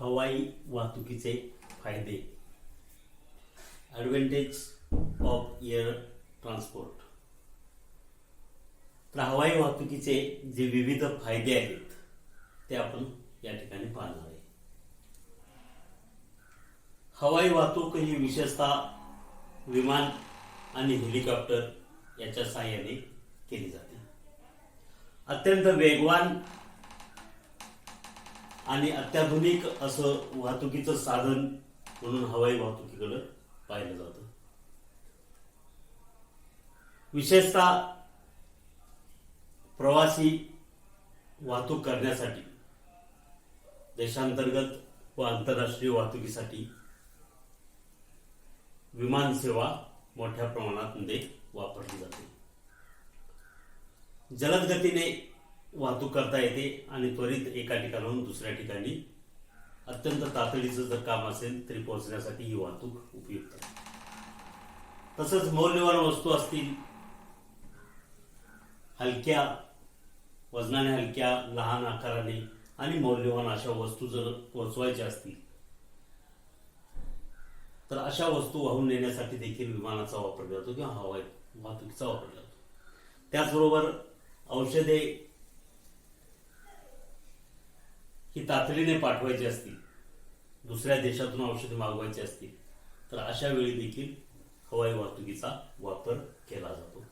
हवाई वाहतुकीचे फायदे. Advantage of air transport. तर हवाई वाहतुकीचे जे विविध फायदे आहेत ते आपण या ठिकाणी पाहणार आहे. हवाई वाहतूक ही विशेषतः विमान आणि हेलिकॉप्टर याच्या साहाय्याने केली जाते. अत्यंत वेगवान आणि अत्याधुनिक असं वाहतुकीचं साधन म्हणून हवाई वाहतुकीकडे पाहिलं जातं. विशेषतः प्रवासी वाहतूक करण्यासाठी देशांतर्गत व आंतरराष्ट्रीय वाहतुकीसाठी विमान सेवा मोठ्या प्रमाणात वापरली जाते. जलद गतीने वाहतूक करता येते आणि त्वरित एका ठिकाणाहून दुसऱ्या ठिकाणी अत्यंत तातडीचं जर काम असेल तरी पोहोचण्यासाठी ही वाहतूक उपयुक्त आहे. तसंच मौल्यवान वस्तू असतील, हलक्या वजनाने हलक्या, लहान आकाराने आणि मौल्यवान अशा वस्तू जर पोहोचवायच्या असतील तर अशा वस्तू वाहून नेण्यासाठी देखील विमानाचा वापर केला जातो किंवा हवाई वाहतुकीचा वापर केला जातो. त्याचबरोबर औषधे ही तातडीने पाठवायची असतील, दुसऱ्या देशातून औषधे मागवायची असतील तर अशा वेळी देखील हवाई वाहतुकीचा वापर केला जातो.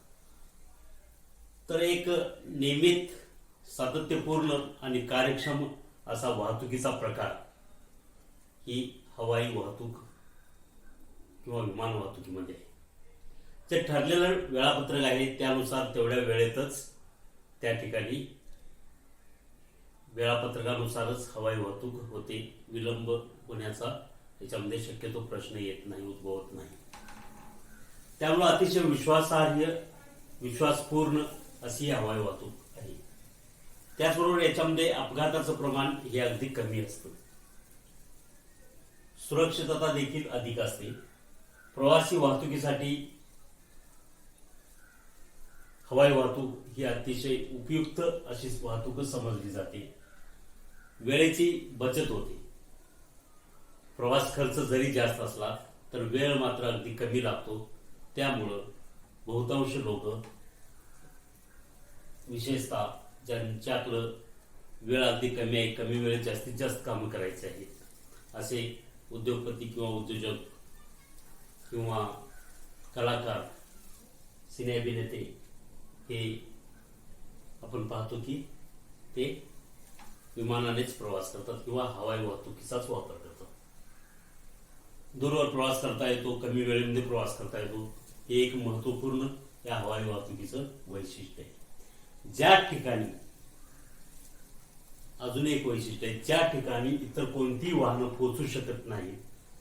तर एक नियमित, सातत्यपूर्ण आणि कार्यक्षम असा वाहतुकीचा प्रकार ही हवाई वाहतूक किंवा विमान वाहतुकीमध्ये आहे. जे ठरलेलं वेळापत्रक आहे त्यानुसार तेवढ्या वेळेतच त्या ठिकाणी वेळापत्रकानुसारच हवाई वाहतूक होते. विलंब होण्याचा याच्यामध्ये शक्यतो प्रश्न येत नाही, उद्भवत नाही. त्यामुळे अतिशय विश्वासार्ह, विश्वासपूर्ण अशी हवाई वाहतूक आहे. त्याचबरोबर याच्यामध्ये अपघाताचं प्रमाण हे अगदी कमी असतं. सुरक्षितता देखील अधिक असते. प्रवासी वाहतुकीसाठी हवाई वाहतूक ही अतिशय उपयुक्त अशी वाहतूक समजली जाते. वेळेची बचत होते. प्रवास खर्च जरी जास्त असला तर वेळ मात्र अगदी कमी लागतो. त्यामुळं बहुतांश लोक, विशेषतः ज्यांच्याकडं वेळ अगदी कमी आहे, कमी वेळेत जास्तीत जास्त कामं करायचे आहेत, असे उद्योगपती किंवा उद्योजक किंवा कलाकार, सिने अभिनेते हे आपण पाहतो की ते विमानानेच प्रवास करतात किंवा हवाई वाहतुकीचाच वापर करतात. दूरवर प्रवास करता येतो, कमी वेळेमध्ये प्रवास करता येतो. हे एक महत्वपूर्ण या हवाई वाहतुकीचं वैशिष्ट्य आहे. ज्या ठिकाणी अजून एक वैशिष्ट्य आहे, ज्या ठिकाणी इतर कोणतीही वाहनं पोहोचू शकत नाही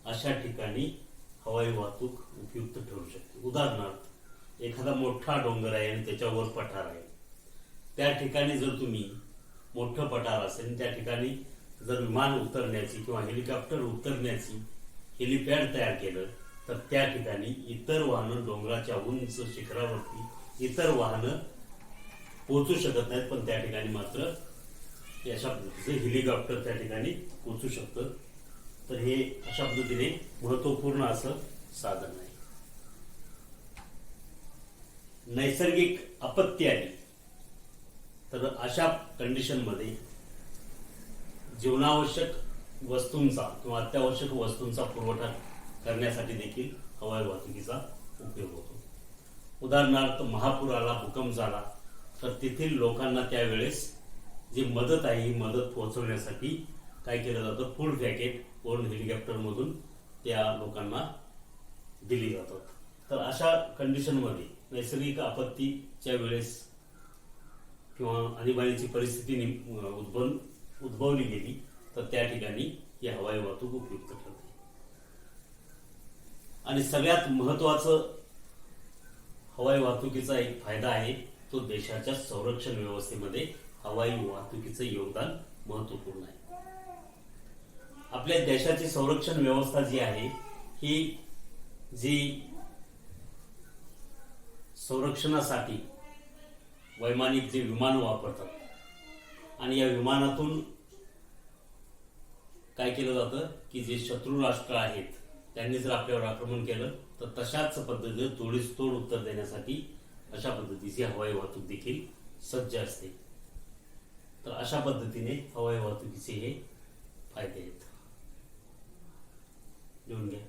अशा ठिकाणी हवाई वाहतूक उपयुक्त ठरू शकते. उदाहरणार्थ, एखादा मोठा डोंगर आहे आणि त्याच्यावर पठार आहे. त्या ठिकाणी जर तुम्ही मोठं पठार असेल, त्या ठिकाणी जर विमान उतरण्याची किंवा हेलिकॉप्टर उतरण्याची हेलिपॅड तयार केलं तर त्या ठिकाणी इतर वाहनं, डोंगराच्या उंच शिखरावरती इतर वाहनं पोहोचू शकत नाहीत, पण त्या ठिकाणी मात्र अशा पद्धतीचं हेलिकॉप्टर त्या ठिकाणी पोहोचू शकतं. तर हे अशा पद्धतीने महत्वपूर्ण असं साधन आहे. नैसर्गिक आपत्ती आली तर अशा कंडिशनमध्ये जीवनावश्यक वस्तूंचा किंवा अत्यावश्यक वस्तूंचा पुरवठा करण्यासाठी देखील हवाई वाहतुकीचा उपयोग होतो. उदाहरणार्थ, महापूर आला, भूकंप झाला तर तेथील लोकांना त्यावेळेस जी मदत आहे ही मदत पोहोचवण्यासाठी काय केलं जातं, फुल पॅकेट वरून हेलिकॉप्टरमधून त्या लोकांना दिली जातात. तर अशा कंडिशनमध्ये नैसर्गिक आपत्तीच्या वेळेस किंवा आणीबाणीची परिस्थिती उद्भवली गेली तर त्या ठिकाणी ही हवाई वाहतूक उपयुक्त ठरते. आणि सगळ्यात महत्वाचं हवाई वाहतुकीचा एक फायदा आहे तो देशाच्या संरक्षण व्यवस्थेमध्ये हवाई वाहतुकीचं योगदान महत्वपूर्ण आहे. आपल्या देशाची संरक्षण व्यवस्था जी आहे ही जी संरक्षणासाठी वैमानिक जे विमान वापरतात आणि या विमानातून काय केलं जातं की जे शत्रू राष्ट्र आहेत त्यांनी जर आपल्यावर आक्रमण केलं तर तशाच पद्धतीने तोडीस तोड उत्तर देण्यासाठी अशा पद्धतीची हवाई वाहतूक देखील सज्ज असते. तर अशा पद्धतीने हवाई वाहतुकीचे हे फायदे आहेत. लिहून घ्या.